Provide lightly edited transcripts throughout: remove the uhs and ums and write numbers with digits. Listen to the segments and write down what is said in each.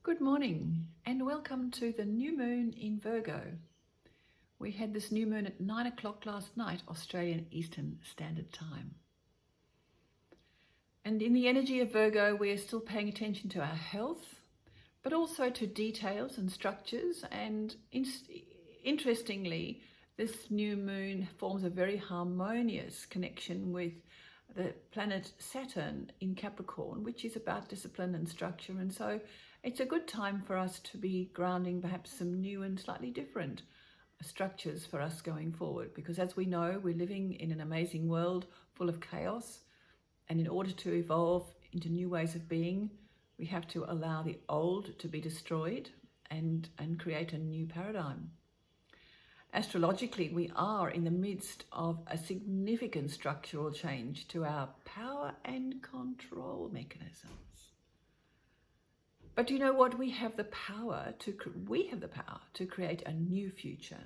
Good morning and welcome to the new moon in Virgo. We had this new moon at 9 o'clock last night, Australian Eastern Standard Time. And in the energy of Virgo, we are still paying attention to our health, but also to details and structures. And interestingly, this new moon forms a very harmonious connection with the planet Saturn in Capricorn, which is about discipline and structure. And so it's a good time for us to be grounding perhaps some new and slightly different structures for us going forward, because as we know, we're living in an amazing world full of chaos, and in order to evolve into new ways of being, we have to allow the old to be destroyed and create a new paradigm. Astrologically, we are in the midst of a significant structural change to our power and control mechanisms. But you know what? We have the power to create a new future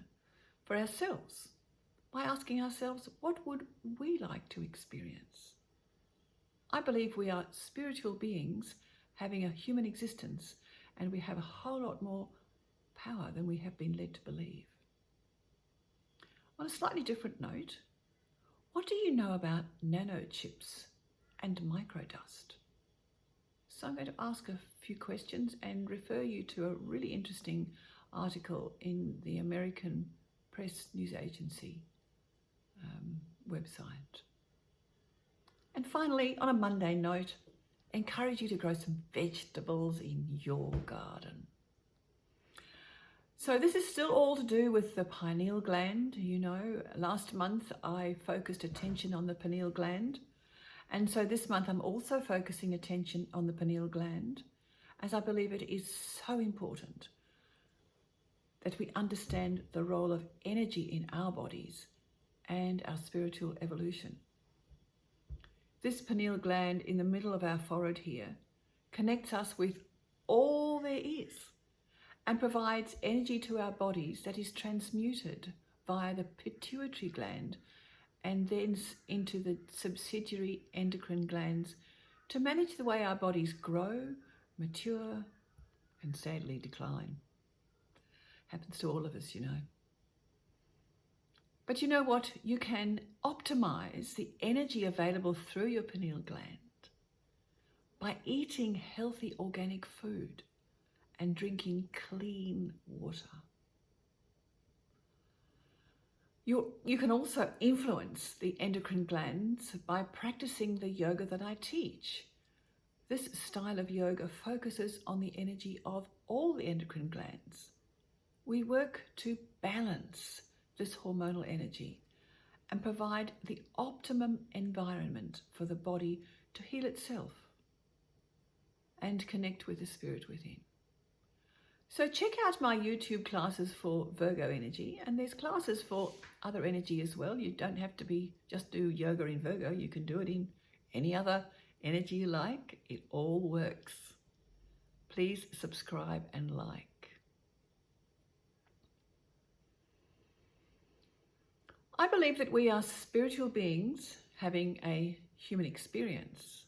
for ourselves by asking ourselves, what would we like to experience? I believe we are spiritual beings having a human existence, and we have a whole lot more power than we have been led to believe. On a slightly different note, what do you know about nanochips and microdust? So I'm going to ask a few questions and refer you to a really interesting article in the American Press News Agency website. And finally, on a mundane note, encourage you to grow some vegetables in your garden. So this is still all to do with the pineal gland. You know, last month I focused attention on the pineal gland. And so this month I'm also focusing attention on the pineal gland, as I believe it is so important that we understand the role of energy in our bodies and our spiritual evolution. This pineal gland in the middle of our forehead here connects us with all there is and provides energy to our bodies that is transmuted via the pituitary gland and then into the subsidiary endocrine glands to manage the way our bodies grow, mature, and sadly decline. Happens to all of us, you know. But you know what? You can optimize the energy available through your pineal gland by eating healthy organic food and drinking clean water. You can also influence the endocrine glands by practicing the yoga that I teach. This style of yoga focuses on the energy of all the endocrine glands. We work to balance this hormonal energy and provide the optimum environment for the body to heal itself and connect with the spirit within. So check out my YouTube classes for Virgo energy, and there's classes for other energy as well. You don't have to just do yoga in Virgo. You can do it in any other energy you like. It all works. Please subscribe and like. I believe that we are spiritual beings having a human experience.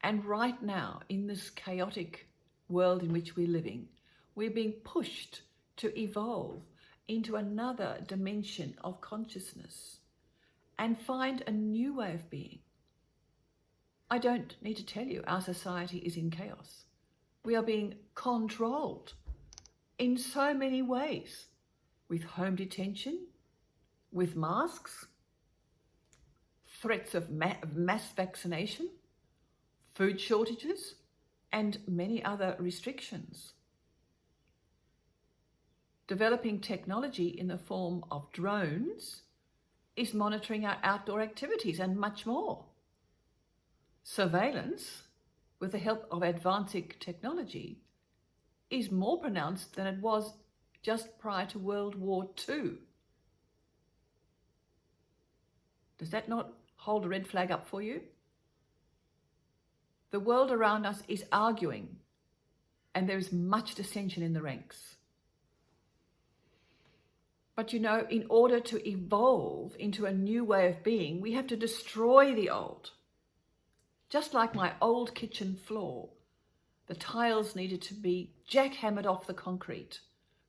And right now, in this chaotic world in which we're living, we're being pushed to evolve into another dimension of consciousness and find a new way of being. I don't need to tell you, our society is in chaos. We are being controlled in so many ways, with home detention, with masks, threats of mass vaccination, food shortages, and many other restrictions. Developing technology in the form of drones is monitoring our outdoor activities and much more. Surveillance, with the help of advancing technology, is more pronounced than it was just prior to World War II. Does that not hold a red flag up for you? The world around us is arguing, and there is much dissension in the ranks. But you know, in order to evolve into a new way of being, we have to destroy the old. Just like my old kitchen floor The tiles needed to be jackhammered off the concrete,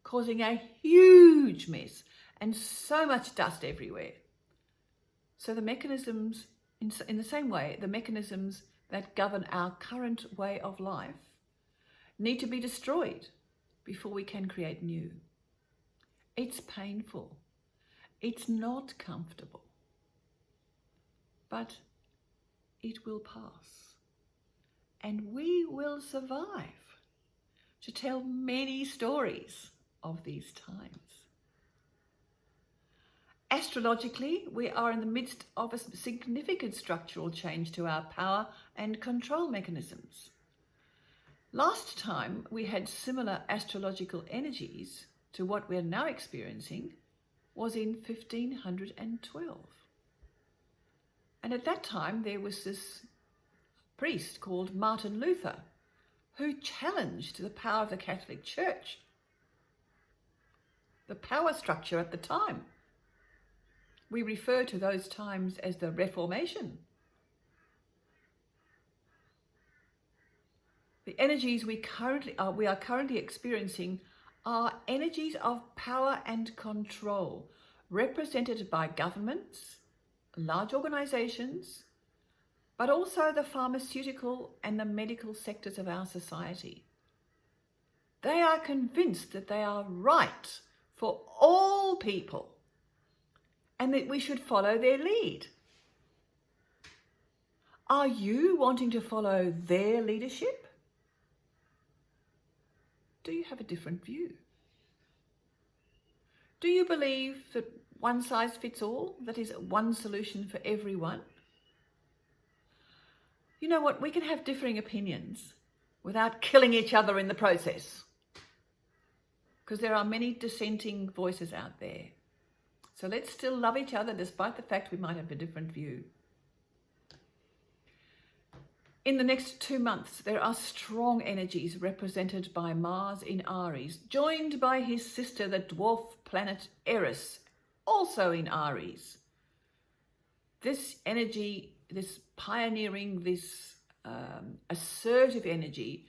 causing a huge mess and so much dust everywhere. So the mechanisms, in the same way, the mechanisms that govern our current way of life need to be destroyed before we can create new. It's painful. It's not comfortable. But it will pass. And we will survive to tell many stories of these times. Astrologically, we are in the midst of a significant structural change to our power and control mechanisms. Last time we had similar astrological energies to what we are now experiencing was in 1512. And at that time there was this priest called Martin Luther who challenged the power of the Catholic Church, the power structure at the time. We refer to those times as the Reformation. The energies we are currently experiencing are energies of power and control, represented by governments, large organizations, but also the pharmaceutical and the medical sectors of our society. They are convinced that they are right for all people and that we should follow their lead. Are you wanting to follow their leadership? Do you have a different view? Do you believe that one size fits all, that is one solution for everyone? You know what, we can have differing opinions without killing each other in the process, because there are many dissenting voices out there. So let's still love each other despite the fact we might have a different view. In the next 2 months, there are strong energies represented by Mars in Aries, joined by his sister, the dwarf planet Eris, also in Aries. This energy, this pioneering, this assertive energy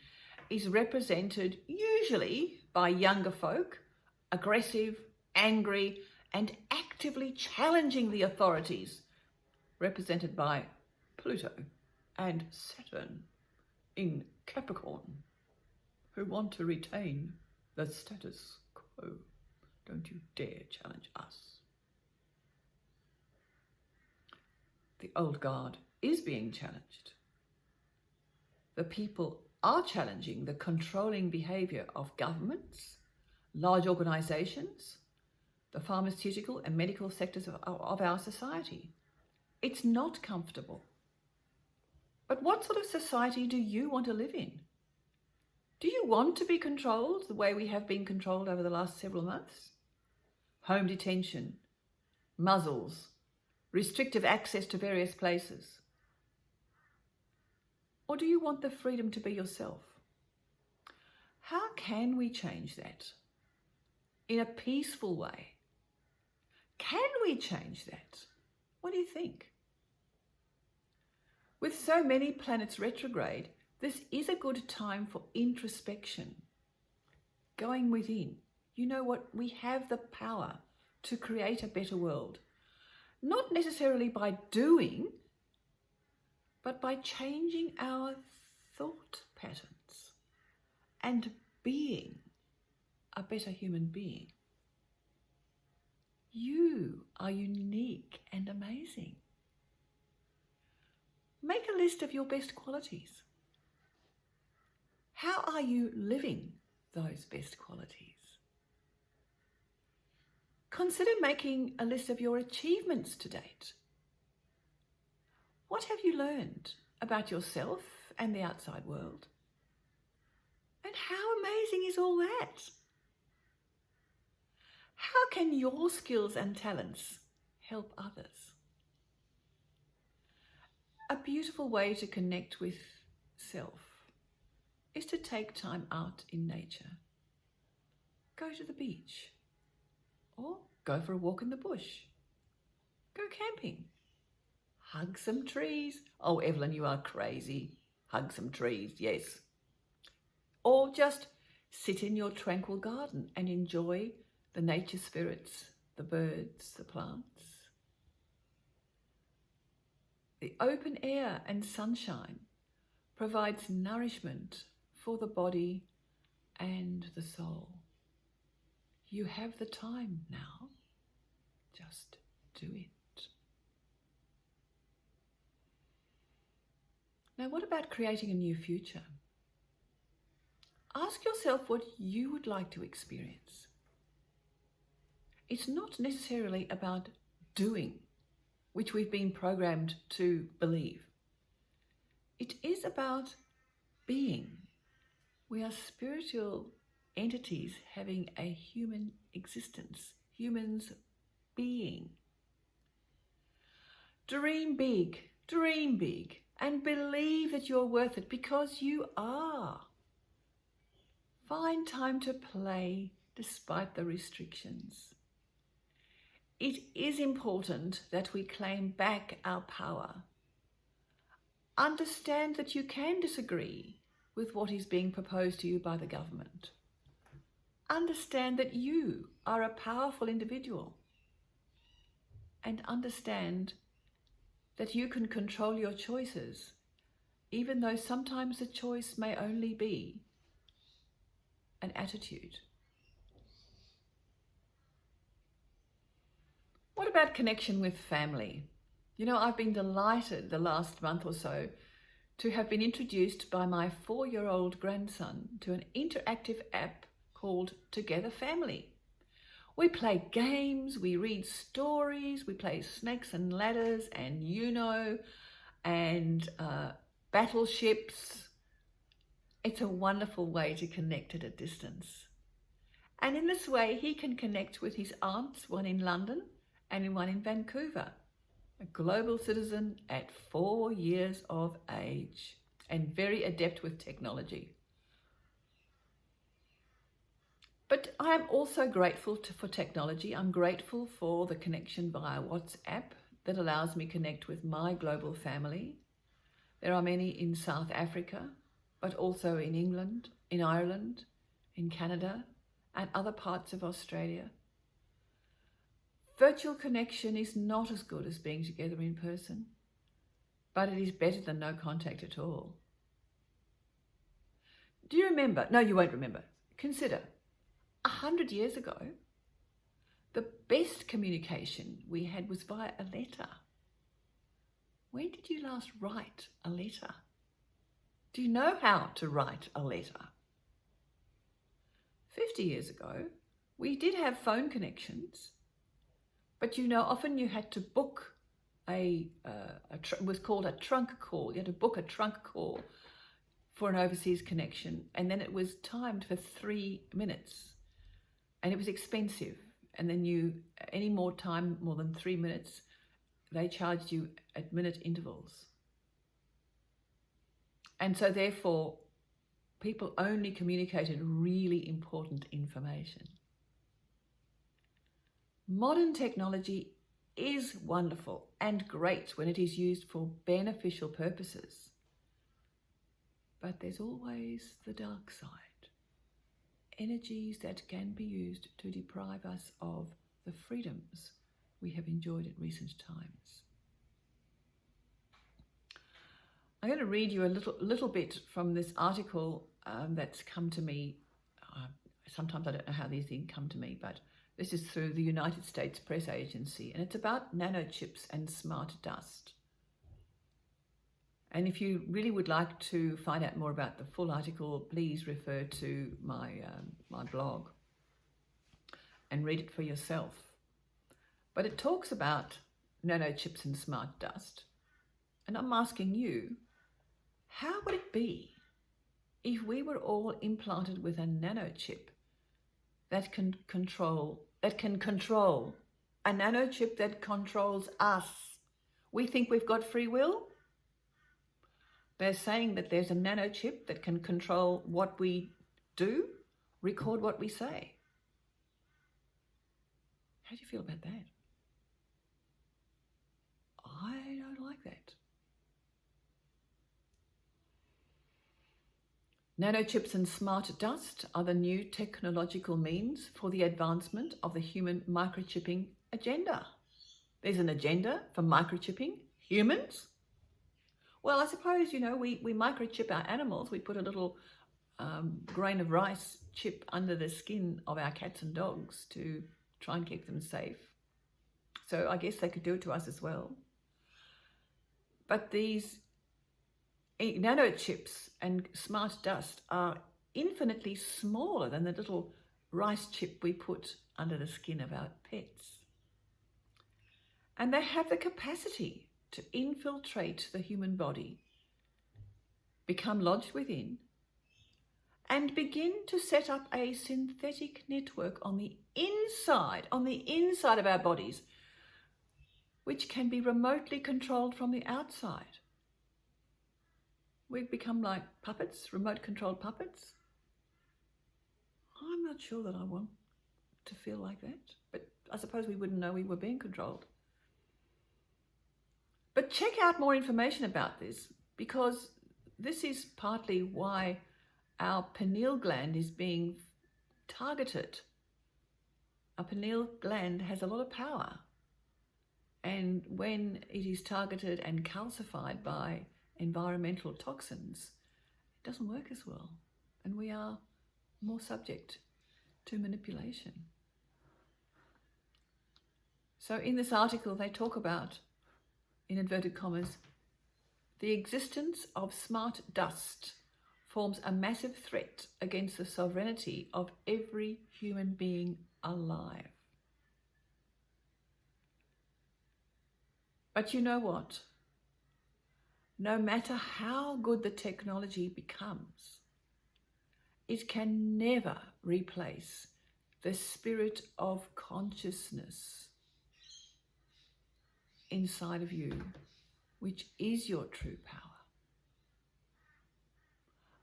is represented usually by younger folk, aggressive, angry, and actively challenging the authorities, represented by Pluto and Saturn in Capricorn, who want to retain the status quo. Don't you dare challenge us. The old guard is being challenged. The people are challenging the controlling behavior of governments, large organizations, the pharmaceutical and medical sectors of our society. It's not comfortable. But what sort of society do you want to live in? Do you want to be controlled the way we have been controlled over the last several months? Home detention, muzzles, restrictive access to various places? Or do you want the freedom to be yourself? How can we change that in a peaceful way? Can we change that? What do you think? With so many planets retrograde, this is a good time for introspection, going within. You know what? We have the power to create a better world, not necessarily by doing, but by changing our thought patterns and being a better human being. You are unique and amazing. Make a list of your best qualities. How are you living those best qualities? Consider making a list of your achievements to date. What have you learned about yourself and the outside world? And how amazing is all that? How can your skills and talents help others? A beautiful way to connect with self is to take time out in nature. Go to the beach or go for a walk in the bush. Go camping. Hug some trees. Oh, Evelyn, you are crazy. Hug some trees, yes. or just sit in your tranquil garden and enjoy the nature spirits, the birds, the plants. The open air and sunshine provides nourishment for the body and the soul. You have the time now. Just do it. Now, what about creating a new future? Ask yourself what you would like to experience. It's not necessarily about doing, which we've been programmed to believe. It is about being. We are spiritual entities having a human existence, humans being. Dream big, and believe that you're worth it, because you are. Find time to play despite the restrictions. It is important that we claim back our power. Understand that you can disagree with what is being proposed to you by the government. Understand that you are a powerful individual. And understand that you can control your choices, even though sometimes the choice may only be an attitude. What about connection with family? You know, I've been delighted the last month or so to have been introduced by my 4-year-old grandson to an interactive app called Together Family. We play games, we read stories, we play snakes and ladders and and battleships. It's a wonderful way to connect at a distance. And in this way, he can connect with his aunts, one in London and one in Vancouver, a global citizen at 4 years of age and very adept with technology. But I'm also grateful for technology. I'm grateful for the connection via WhatsApp that allows me to connect with my global family. There are many in South Africa, but also in England, in Ireland, in Canada, and other parts of Australia. Virtual connection is not as good as being together in person, but it is better than no contact at all. Do you remember? No, you won't remember. Consider, 100 years ago, the best communication we had was via a letter. When did you last write a letter? Do you know how to write a letter? 50 years ago, we did have phone connections, but you know, often you had to book it was called a trunk call. You had to book a trunk call for an overseas connection, and then it was timed for 3 minutes, and it was expensive. And then any more time, more than 3 minutes, they charged you at minute intervals. And so therefore, people only communicated really important information. Modern technology is wonderful and great when it is used for beneficial purposes. But there's always the dark side. Energies that can be used to deprive us of the freedoms we have enjoyed in recent times. I'm going to read you a little bit from this article that's come to me. Sometimes I don't know how these things come to me, but this is through the United States Press Agency, and it's about nanochips and smart dust. And if you really would like to find out more about the full article, please refer to my blog and read it for yourself. But it talks about nanochips and smart dust. And I'm asking you, how would it be if we were all implanted with a nanochip that can control, a nanochip that controls us? We think we've got free will. They're saying that there's a nanochip that can control what we do, record what we say. How do you feel about that? I don't like that. Nanochips and smart dust are the new technological means for the advancement of the human microchipping agenda. There's an agenda for microchipping humans. Well, I suppose, we microchip our animals. We put a little grain of rice chip under the skin of our cats and dogs to try and keep them safe. So I guess they could do it to us as well. But these nanochips and smart dust are infinitely smaller than the little rice chip we put under the skin of our pets. And they have the capacity to infiltrate the human body, become lodged within, and begin to set up a synthetic network on the inside of our bodies, which can be remotely controlled from the outside. We've become like puppets, remote-controlled puppets. I'm not sure that I want to feel like that, but I suppose we wouldn't know we were being controlled. But check out more information about this, because this is partly why our pineal gland is being targeted. Our pineal gland has a lot of power, and when it is targeted and calcified by environmental toxins, it doesn't work as well, and we are more subject to manipulation. So in this article, they talk about, in inverted commas, the existence of smart dust forms a massive threat against the sovereignty of every human being alive. But you know what? No matter how good the technology becomes, it can never replace the spirit of consciousness inside of you, which is your true power.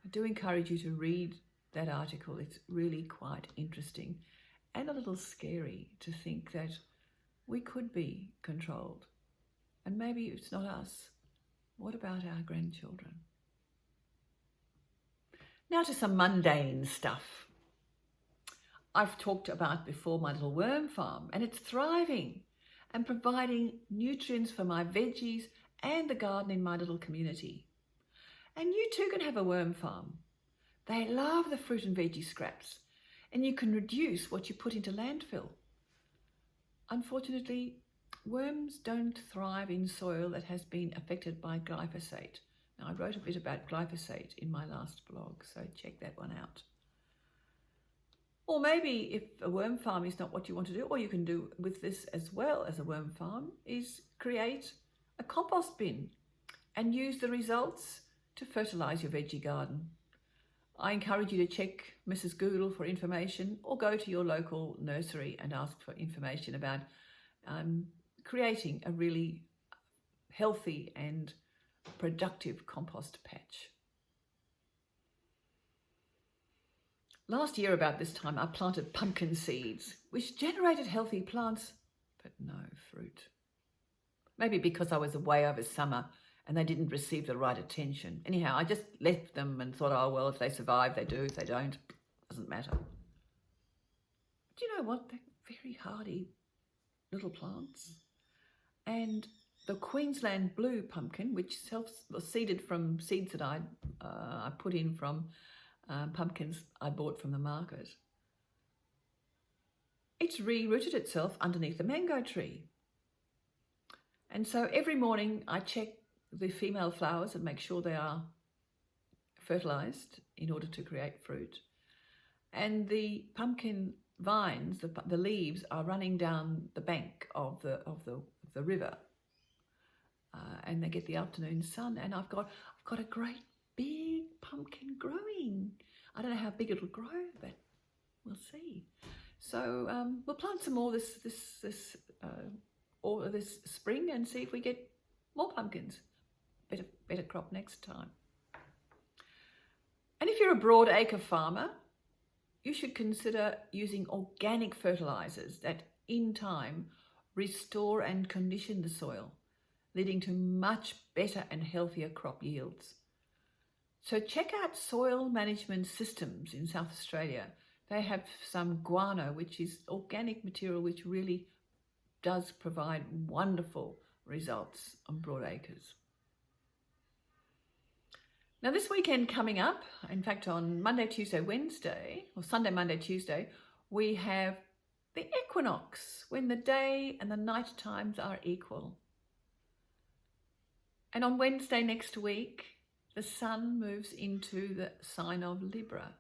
I do encourage you to read that article. It's really quite interesting and a little scary to think that we could be controlled. And maybe it's not us. What about our grandchildren? Now to some mundane stuff. I've talked about before my little worm farm, and it's thriving and providing nutrients for my veggies and the garden in my little community. And you too can have a worm farm. They love the fruit and veggie scraps, and you can reduce what you put into landfill. Unfortunately, worms don't thrive in soil that has been affected by glyphosate. Now, I wrote a bit about glyphosate in my last blog, so check that one out. Or maybe if a worm farm is not what you want to do, or you can do with this as well as a worm farm, is create a compost bin and use the results to fertilise your veggie garden. I encourage you to check Mrs. Google for information, or go to your local nursery and ask for information about creating a really healthy and productive compost patch. Last year about this time, I planted pumpkin seeds, which generated healthy plants, but no fruit. Maybe because I was away over summer and they didn't receive the right attention. Anyhow, I just left them and thought, oh, well, if they survive, they do. If they don't, doesn't matter. But you know what? They're very hardy little plants. And the Queensland blue pumpkin, which was seeded from seeds that I put in from pumpkins I bought from the market, it's re-rooted itself underneath the mango tree. And so every morning I check the female flowers and make sure they are fertilized in order to create fruit. And the pumpkin vines, the leaves, are running down the bank of the river, and they get the afternoon sun. And I've got a great big pumpkin growing. I don't know how big it'll grow, but we'll see. So we'll plant some more this spring and see if we get more pumpkins. Better crop next time. And if you're a broad acre farmer, you should consider using organic fertilizers that in time restore and condition the soil, leading to much better and healthier crop yields. So check out soil management systems in South Australia. They have some guano, which is organic material, which really does provide wonderful results on broad acres. Now this weekend coming up, in fact on Monday, Tuesday, Wednesday, or Sunday, Monday, Tuesday, we have the equinox, when the day and the night times are equal. And on Wednesday next week, the sun moves into the sign of Libra.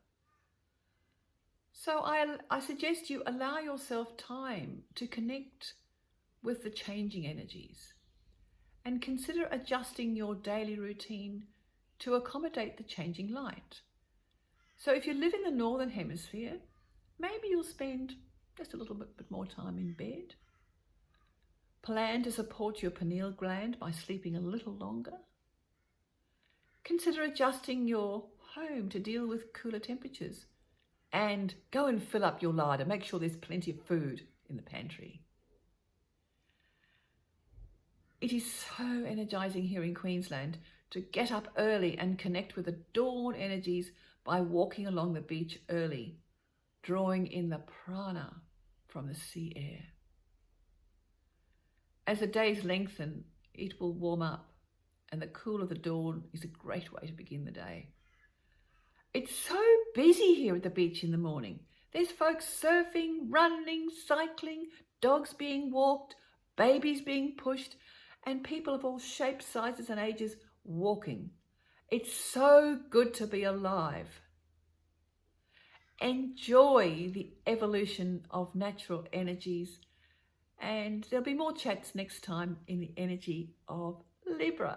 So I suggest you allow yourself time to connect with the changing energies and consider adjusting your daily routine to accommodate the changing light. So if you live in the Northern Hemisphere, maybe you'll spend just a little bit more time in bed. Plan to support your pineal gland by sleeping a little longer. Consider adjusting your home to deal with cooler temperatures. And go and fill up your larder. Make sure there's plenty of food in the pantry. It is so energizing here in Queensland to get up early and connect with the dawn energies by walking along the beach early, drawing in the prana from the sea air. As the days lengthen, it will warm up, and the cool of the dawn is a great way to begin the day. It's so busy here at the beach in the morning. There's folks surfing, running, cycling, dogs being walked, babies being pushed, and people of all shapes, sizes and ages walking. It's so good to be alive. Enjoy the evolution of natural energies, and there'll be more chats next time in the energy of Libra.